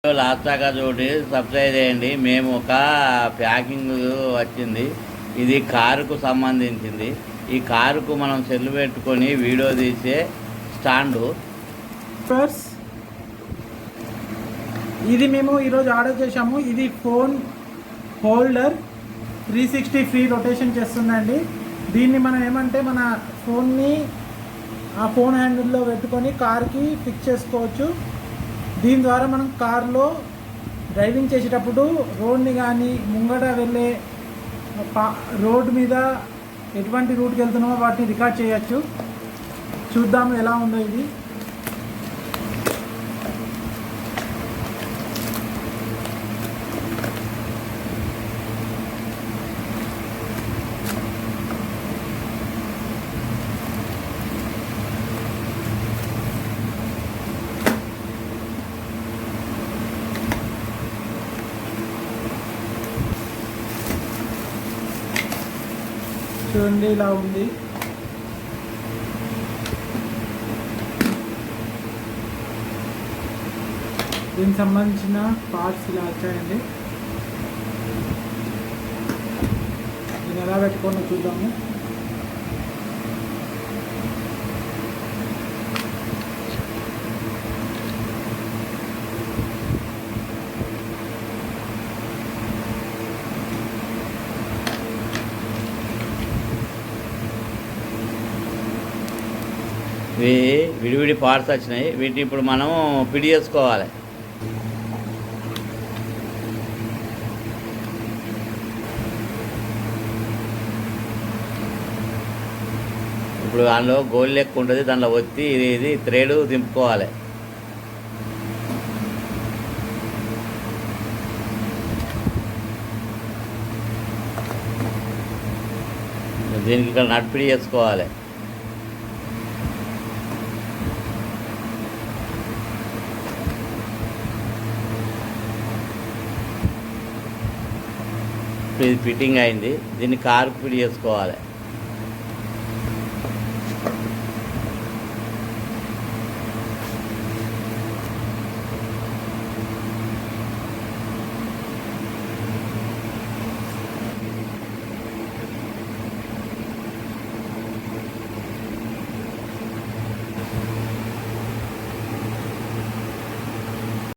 Last దాకా చూడండి, subscribe చేయండి. మేము ఒక ప్యాకింగ్ వచ్చింది. ఇది కారుకు సంబంధించింది. ఈ కారుకు మనం సెల్ పెట్టుకొని వీడియో తీసే స్టాండు. ఇది మేము ఈరోజు ఆర్డర్ చేసాము. ఇది ఫోన్ హోల్డర్ 360 ఫ్రీ రొటేషన్ చేస్తుందండి. దీన్ని మనం ఏమంటే మన ఫోన్ని ఆ ఫోన్ హ్యాండిల్లో పెట్టుకొని కార్కి ఫిక్స్ చేసుకోవచ్చు. దీని ద్వారా మనం కార్లో డ్రైవింగ్ చేసేటప్పుడు రోడ్ని కానీ ముంగట వెళ్ళే రోడ్ మీద ఎటువంటి రూట్కి వెళ్తున్నామో వాటిని రికార్డ్ చేయొచ్చు. చూద్దాము ఎలా ఉందో ఇది. చూడండి ఇలా ఉంది. దీనికి సంబంధించిన పార్ట్స్ ఇలా వచ్చాయండి. దీన్ని ఎలా పెట్టుకోనో చూద్దాము. ఇవి విడివిడి పార్ట్స్ వచ్చినాయి. వీటిని ఇప్పుడు మనం పిడి చేసుకోవాలి. ఇప్పుడు దానిలో గోల్ లెక్క ఉంటుంది, దానిలో ఒత్తి ఇది థ్రెడ్ దింపుకోవాలి. దీనికి ఇక్కడ నట్పిడి చేసుకోవాలి. ఇది ఫిట్టింగ్ అయింది. దీన్ని కారుకు ఫిట్ చేసుకోవాలి.